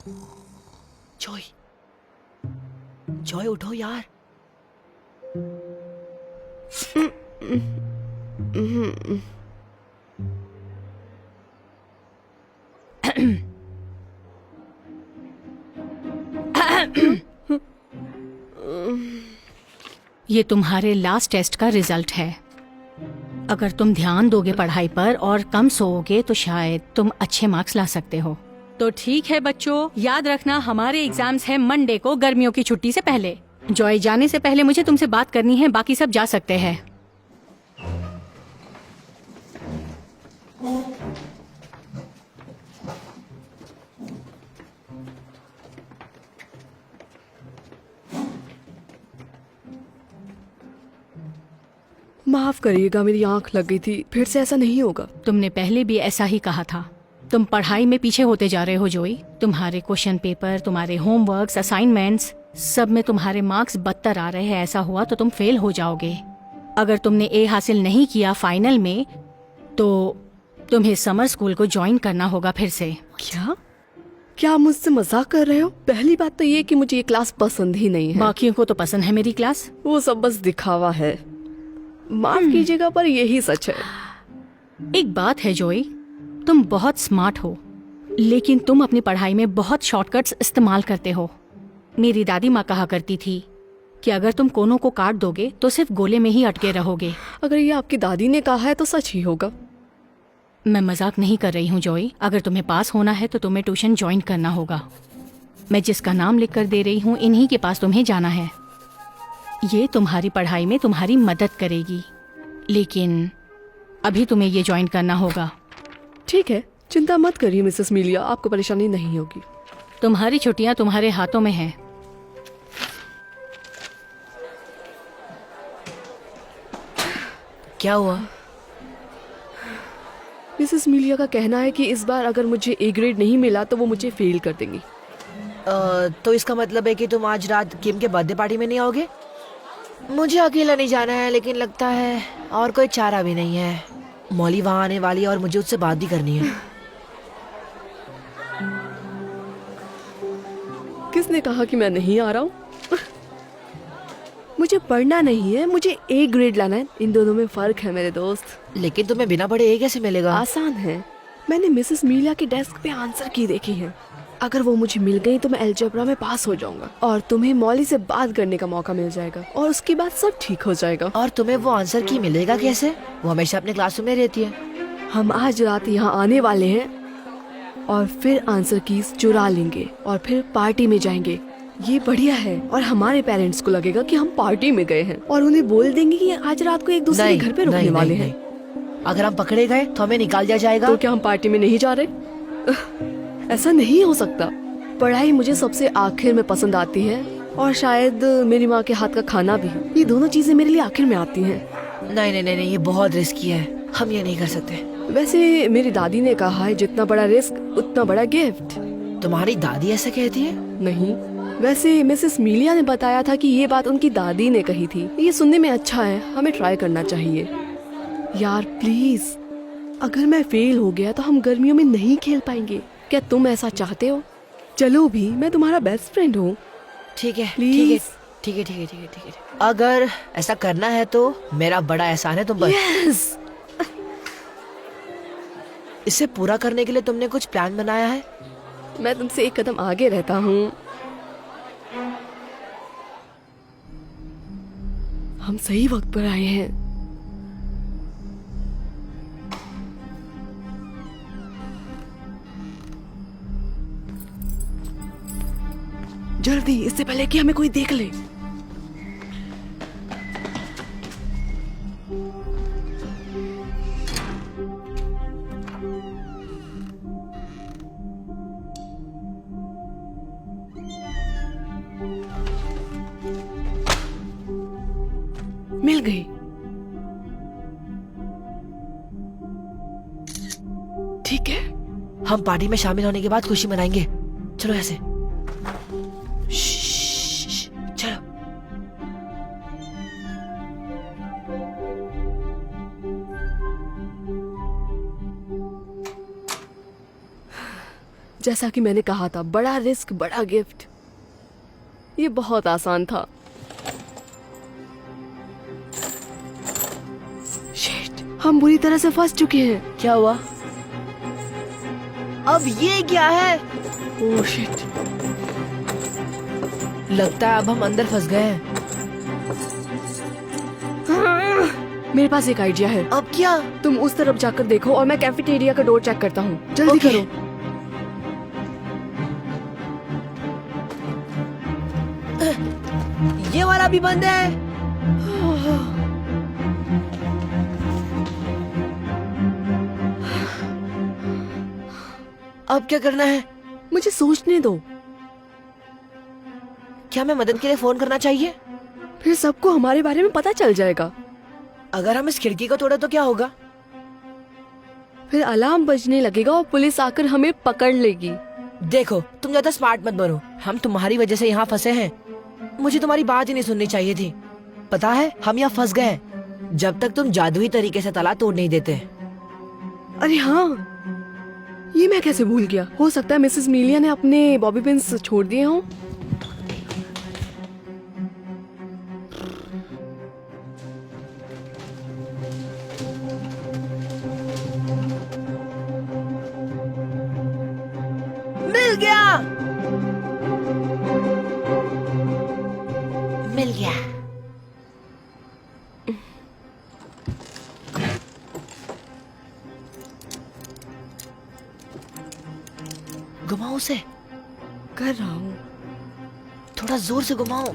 Joy, Joy उठो यार। ये तुम्हारे लास्ट टेस्ट का रिजल्ट है। अगर तुम ध्यान दोगे पढ़ाई पर और कम सोओगे तो शायद तुम अच्छे मार्क्स ला सकते हो। तो ठीक है बच्चों, याद रखना हमारे एग्जाम्स हैं मंडे को, गर्मियों की छुट्टी से पहले। जॉय, जाने से पहले मुझे तुमसे बात करनी है, बाकी सब जा सकते हैं। माफ करिएगा, मेरी आंख लग गई थी। फिर से ऐसा नहीं होगा। तुमने पहले भी ऐसा ही कहा था। तुम पढ़ाई में पीछे होते जा रहे हो जॉय। तुम्हारे क्वेश्चन पेपर, तुम्हारे होमवर्क्स, असाइनमेंट्स, सब में तुम्हारे मार्क्स बदतर आ रहे हैं। ऐसा हुआ तो तुम फेल हो जाओगे। अगर तुमने ए हासिल नहीं किया फाइनल में तो तुम्हें समर स्कूल को ज्वाइन करना होगा फिर से। क्या आप मुझसे मजाक कर रहे हो? पहली बात तो ये कि मुझे ये क्लास पसंद ही नहीं है। बाकियों को तो पसंद है मेरी क्लास। वो सब बस दिखावा है। माफ कीजिएगा पर यही सच है। एक बात है जॉय, तुम बहुत स्मार्ट हो, लेकिन तुम अपनी पढ़ाई में बहुत शॉर्टकट्स इस्तेमाल करते हो। मेरी दादी माँ कहा करती थी कि अगर तुम कोनों को काट दोगे तो सिर्फ गोले में ही अटके रहोगे। अगर ये आपकी दादी ने कहा है तो सच ही होगा। मैं मजाक नहीं कर रही हूँ जॉय। अगर तुम्हें पास होना है तो तुम्हें ट्यूशन ज्वाइन करना होगा। मैं जिसका नाम लिख कर दे रही हूँ, इन्हीं के पास तुम्हें जाना है। ये तुम्हारी पढ़ाई में तुम्हारी मदद करेगी, लेकिन अभी तुम्हें ये ज्वाइन करना होगा। ठीक है, चिंता मत करिए मिसेस मिलिया, आपको परेशानी नहीं होगी। तुम्हारी छुट्टियां तुम्हारे हाथों में हैं। क्या हुआ? मिसेस मिलिया का कहना है कि इस बार अगर मुझे ए ग्रेड नहीं मिला तो वो मुझे फेल कर देंगी। तो इसका मतलब है कि तुम आज रात किम के बर्थडे पार्टी में नहीं आओगे? मुझे अकेला नहीं जाना है, लेकिन लगता है और कोई चारा भी नहीं है। मौली वहाँ आने वाली है और मुझे उससे बात भी करनी है। किसने कहा कि मैं नहीं आ रहा हूँ? मुझे पढ़ना नहीं है, मुझे ए ग्रेड लाना है। इन दोनों में फर्क है मेरे दोस्त। लेकिन तुम्हें बिना पढ़े ए कैसे मिलेगा? आसान है। मैंने मिसेस मिलिया के डेस्क पे आंसर की देखी है। अगर वो मुझे मिल गई तो मैं अलजेब्रा में पास हो जाऊंगा और तुम्हें मौली से बात करने का मौका मिल जाएगा और उसके बाद सब ठीक हो जाएगा। और तुम्हें वो आंसर की मिलेगा कैसे? वो हमेशा अपने क्लासरूम में रहती है। हम आज रात यहाँ आने वाले हैं और फिर आंसर कीज चुरा लेंगे और फिर पार्टी में जाएंगे। ये बढ़िया है और हमारे पेरेंट्स को लगेगा कि हम पार्टी में गए हैं और उन्हें बोल देंगे कि आज रात को एक दूसरे के घर पे रुकने वाले हैं। अगर हम पकड़े गए तो हमें निकाल दिया जाएगा। तो क्या हम पार्टी में नहीं जा रहे? ऐसा नहीं हो सकता। पढ़ाई मुझे सबसे आखिर में पसंद आती है और शायद मेरी माँ के हाथ का खाना भी। ये दोनों चीजें मेरे लिए आखिर में आती हैं। नहीं नहीं नहीं, ये बहुत रिस्की है, हम ये नहीं कर सकते। वैसे मेरी दादी ने कहा है जितना बड़ा रिस्क उतना बड़ा गिफ्ट। तुम्हारी दादी ऐसा कहती है? नहीं, वैसे मिसेस मिलिया ने बताया था कि ये बात उनकी दादी ने कही थी। ये सुनने में अच्छा है, हमें ट्राई करना चाहिए। यार प्लीज, अगर मैं फेल हो गया तो हम गर्मियों में नहीं खेल पाएंगे। क्या तुम ऐसा चाहते हो? चलो भी, मैं तुम्हारा बेस्ट फ्रेंड हूँ। ठीक है, प्लीज। ठीक है, ठीक है, ठीक है, ठीक है। अगर ऐसा करना है तो मेरा बड़ा एहसान है तुम पर। यस। इसे पूरा करने के लिए तुमने कुछ प्लान बनाया है? मैं तुमसे एक कदम आगे रहता हूँ। हम सही वक्त पर आए हैं। जल्दी, इससे पहले कि हमें कोई देख ले। मिल गई। ठीक है, हम पार्टी में शामिल होने के बाद खुशी मनाएंगे। चलो ऐसे। चलो। जैसा कि मैंने कहा था, बड़ा रिस्क बड़ा गिफ्ट। ये बहुत आसान था। शिट, हम बुरी तरह से फंस चुके हैं। क्या हुआ? अब ये क्या है? Oh shit. लगता है अब हम अंदर फंस गए हैं। मेरे पास एक आइडिया है। अब क्या? तुम उस तरफ जाकर देखो और मैं कैफेटेरिया का डोर चेक करता हूँ। जल्दी ओके। करो। ये वाला भी बंद है। अब क्या करना है? मुझे सोचने दो। क्या मैं मदद के लिए फोन करना चाहिए? फिर सबको हमारे बारे में पता चल जाएगा। अगर हम इस खिड़की को तोड़े तो क्या होगा? फिर अलार्म बजने लगेगा और पुलिस आकर हमें पकड़ लेगी। देखो, तुम ज्यादा स्मार्ट मत बनो। हम तुम्हारी वजह से यहाँ फंसे हैं। मुझे तुम्हारी बात ही नहीं सुननी चाहिए थी। पता है, हम यहाँ फंस गए जब तक तुम जादुई तरीके से ताला तोड़ नहीं देते। अरे हाँ, ये मैं कैसे भूल गया। हो सकता है मिसेस मीलिया ने अपने बॉबी पिन्स छोड़ दिए हों। मिल गया। मिल गया। घुमाओ उसे। कर रहा हूँ। थोड़ा जोर से घुमाओ।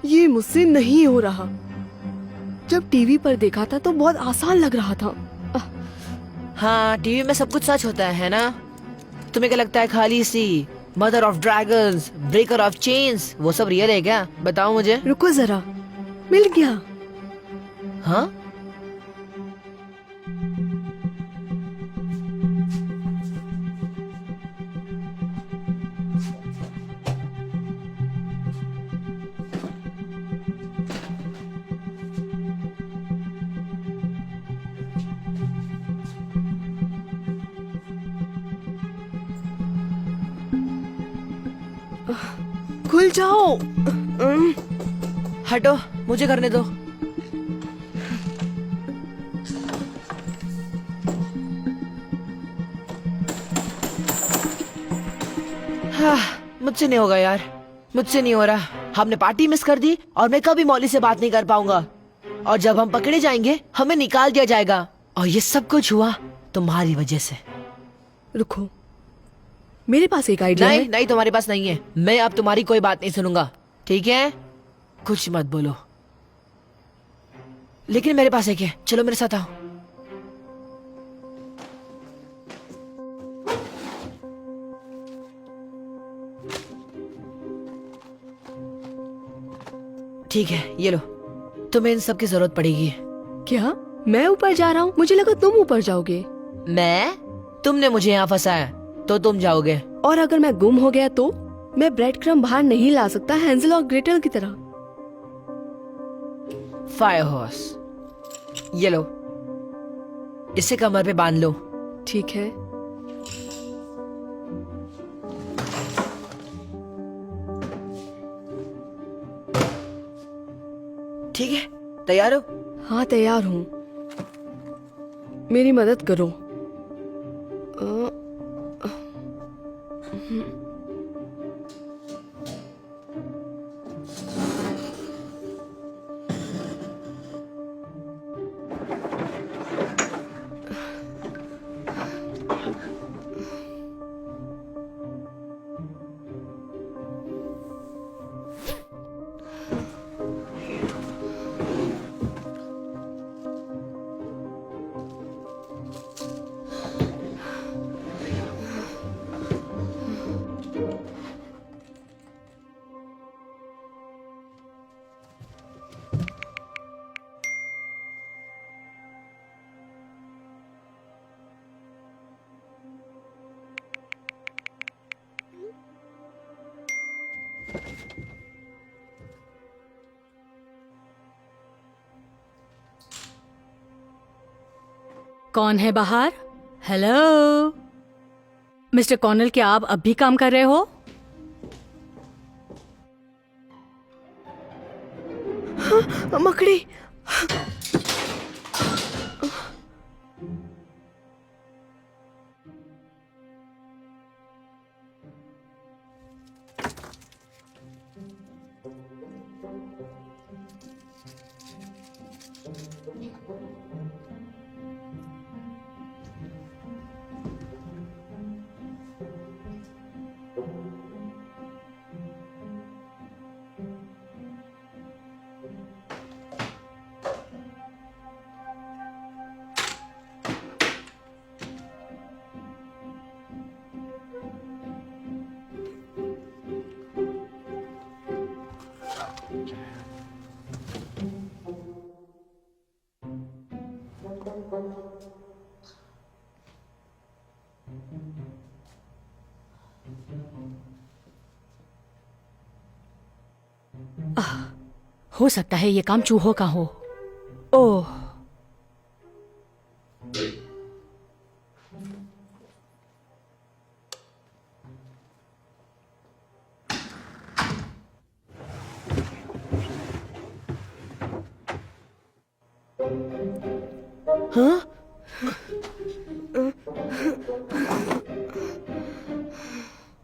ये मुझसे नहीं हो रहा। जब टीवी पर देखा था तो बहुत आसान लग रहा था। हाँ, टीवी में सब कुछ सच होता है ना? तुम्हें क्या लगता है खाली सी mother of dragons, breaker of chains, वो सब रियल है क्या? बताओ मुझे। रुको जरा, मिल गया। हाँ? खुल जाओ। हटो, मुझे करने दो। हाँ, मुझसे नहीं होगा यार, मुझसे नहीं हो रहा। हमने पार्टी मिस कर दी और मैं कभी मौली से बात नहीं कर पाऊंगा। और जब हम पकड़े जाएंगे हमें निकाल दिया जाएगा। और ये सब कुछ हुआ तुम्हारी वजह से। रुको, मेरे पास एक आइडिया नहीं है। नहीं, तुम्हारे पास नहीं है। मैं अब तुम्हारी कोई बात नहीं सुनूंगा, ठीक है? कुछ मत बोलो। लेकिन मेरे पास एक है, चलो मेरे साथ आओ। ठीक है, ये लो। तुम्हें इन सब की जरूरत पड़ेगी। क्या मैं ऊपर जा रहा हूँ? मुझे लगा तुम ऊपर जाओगे। मैं? तुमने मुझे यहाँ फंसाया तो तुम जाओगे। और अगर मैं गुम हो गया तो? मैं ब्रेड क्रम्ब बाहर नहीं ला सकता, हैंजल और ग्रेटल की तरह। फायर हॉर्स, ये लो, इसे कमर पे बांध लो। ठीक है। ठीक है, तैयार हो? हाँ, तैयार हूँ। मेरी मदद करो। कौन है बाहर? हेलो, मिस्टर कॉर्नल, क्या आप अब भी काम कर रहे हो? मकड़ी। हो सकता है ये काम चूहों का हो। ओह, हाँ?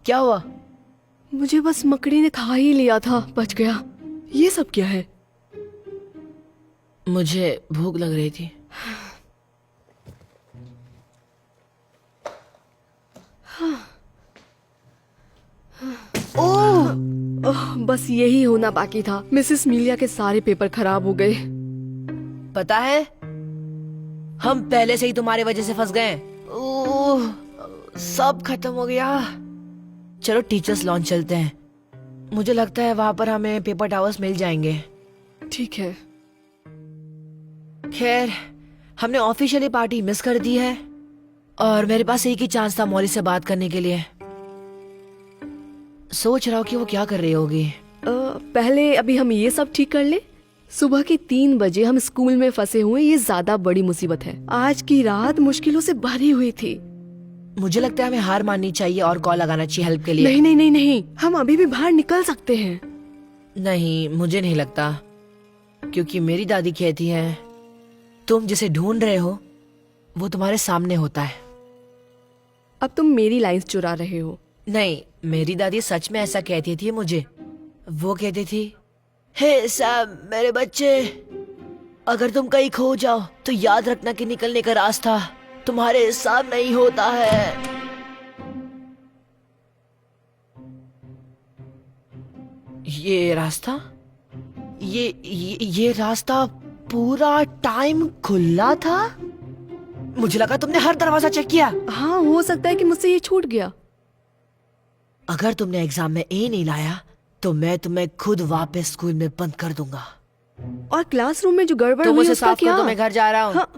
क्या हुआ? मुझे बस मकड़ी ने खा ही लिया था, बच गया। ये सब क्या है? मुझे भूख लग रही थी। ओह, बस यही होना बाकी था। मिसेस मीलिया के सारे पेपर खराब हो गए। पता है, हम पहले से ही तुम्हारी वजह से फंस गए। ओह, सब खत्म हो गया। चलो टीचर्स लॉन्च चलते हैं। मुझे लगता है वहां पर हमें पेपर टावर्स मिल जाएंगे। ठीक है। खैर, हमने ऑफिशियली पार्टी मिस कर दी है और मेरे पास एक ही चांस था मौली से बात करने के लिए। सोच रहा हूँ कि वो क्या कर रही होगी। पहले अभी हम ये सब ठीक कर ले। सुबह के 3 बजे हम स्कूल में फंसे हुए, ये ज्यादा बड़ी मुसीबत है। आज की रात मुश्किलों से भरी हुई थी। मुझे लगता है हमें हार माननी चाहिए और कॉल लगाना चाहिए हेल्प के लिए। नहीं नहीं नहीं नहीं, हम अभी भी बाहर निकल सकते हैं। नहीं, मुझे नहीं लगता, क्योंकि मेरी दादी कहती है तुम जिसे ढूंढ रहे हो वो तुम्हारे सामने होता है। अब तुम मेरी लाइंस चुरा रहे हो। नहीं, मेरी दादी सच में ऐसा कहती थी मुझे। वो कहती थी, हे सैम मेरे बच्चे, अगर तुम कहीं खो जाओ तो याद रखना कि निकलने का रास्ता तुम्हारे सामने ही होता है। ये रास्ता, ये रास्ता पूरा टाइम खुला था। मुझे लगा तुमने हर दरवाजा चेक किया। हाँ, हो सकता है कि मुझसे ये छूट गया। अगर तुमने एग्जाम में ए नहीं लाया तो मैं तुम्हें खुद वापस स्कूल में बंद कर दूंगा। और क्लासरूम में जो गड़बड़ तुम हुई उसे उसका साफ क्या? करो, मैं घर जा रहा हूँ। हाँ।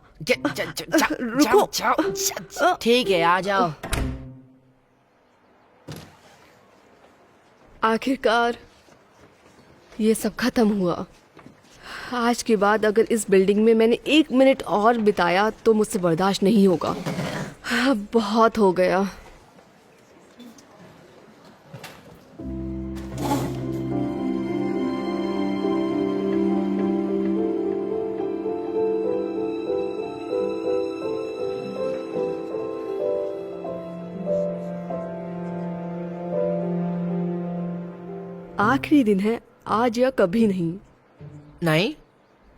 रुको। ठीक है, आ जाओ। आखिरकार ये सब खत्म हुआ। आज के बाद अगर इस बिल्डिंग में मैंने 1 मिनट और बिताया तो मुझसे बर्दाश्त नहीं होगा। हाँ, बहुत हो गया। आखिरी दिन है आज या कभी नहीं। नहीं,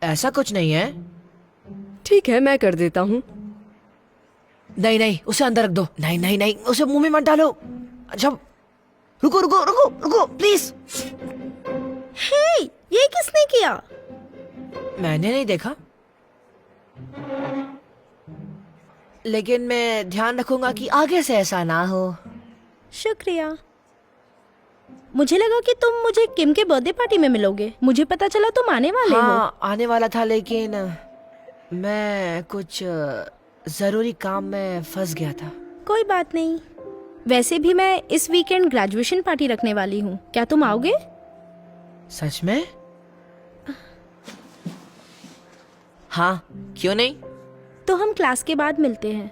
ऐसा कुछ नहीं है। ठीक है, मैं कर देता हूँ। नहीं नहीं, उसे अंदर रख दो। नहीं नहीं नहीं, उसे मुंह में मत डालो। अच्छा, रुको रुको रुको रुको प्लीज। हे, ये किसने किया? मैंने नहीं देखा, लेकिन मैं ध्यान रखूंगा कि आगे से ऐसा ना हो। शुक्रिया। मुझे लगा कि तुम मुझे किम के बर्थडे पार्टी में मिलोगे। मुझे पता चला तुम आने वाले हो। हाँ, आने वाला था, लेकिन मैं कुछ जरूरी काम में फंस गया था। कोई बात नहीं। वैसे भी मैं इस वीकेंड ग्रेजुएशन पार्टी रखने वाली हूँ। क्या तुम आओगे? सच में? हाँ, क्यों नहीं। तो हम क्लास के बाद मिलते हैं।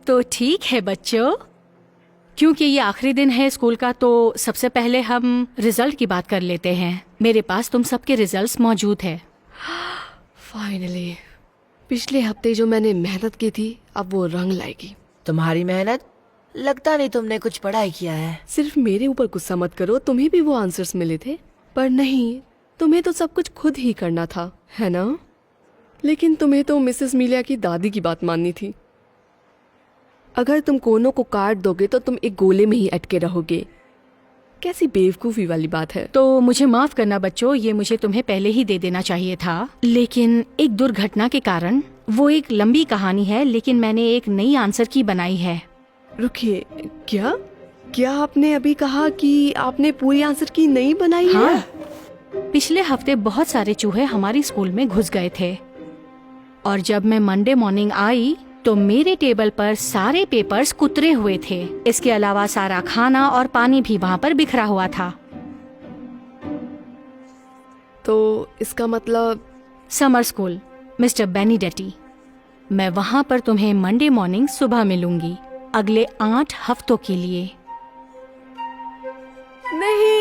तो ठीक है बच्चों, क्योंकि ये आखिरी दिन है स्कूल का, तो सबसे पहले हम रिजल्ट की बात कर लेते हैं। मेरे पास तुम सबके रिजल्ट्स मौजूद है। फाइनली पिछले हफ्ते जो मैंने मेहनत की थी अब वो रंग लाएगी। तुम्हारी मेहनत? लगता नहीं तुमने कुछ पढ़ाई किया है। सिर्फ मेरे ऊपर गुस्सा मत करो, तुम्हें भी वो आंसर्स मिले थे। पर नहीं, तुम्हें तो सब कुछ खुद ही करना था, है ना? लेकिन तुम्हें तो मिसेस मिलिया की दादी की बात माननी थी। अगर तुम कोनों को काट दोगे तो तुम एक गोले में ही अटके रहोगे। कैसी बेवकूफी वाली बात है। तो मुझे माफ करना बच्चों, ये मुझे तुम्हें पहले ही दे देना चाहिए था, लेकिन एक दुर्घटना के कारण, वो एक लंबी कहानी है, लेकिन मैंने एक नई आंसर की बनाई है। रुकिए, क्या क्या आपने अभी कहा कि आपने पूरी आंसर की नहीं बनाई है? हाँ, पिछले हफ्ते बहुत सारे चूहे हमारी स्कूल में घुस गए थे और जब मैं मंडे मॉर्निंग आई तो मेरे टेबल पर सारे पेपर्स कुतरे हुए थे। इसके अलावा सारा खाना और पानी भी वहाँ पर बिखरा हुआ था। तो इसका मतलब समर स्कूल, मिस्टर बेनीडेटी, मैं वहाँ पर तुम्हें मंडे मॉर्निंग सुबह मिलूंगी अगले 8 हफ्तों के लिए। नहीं,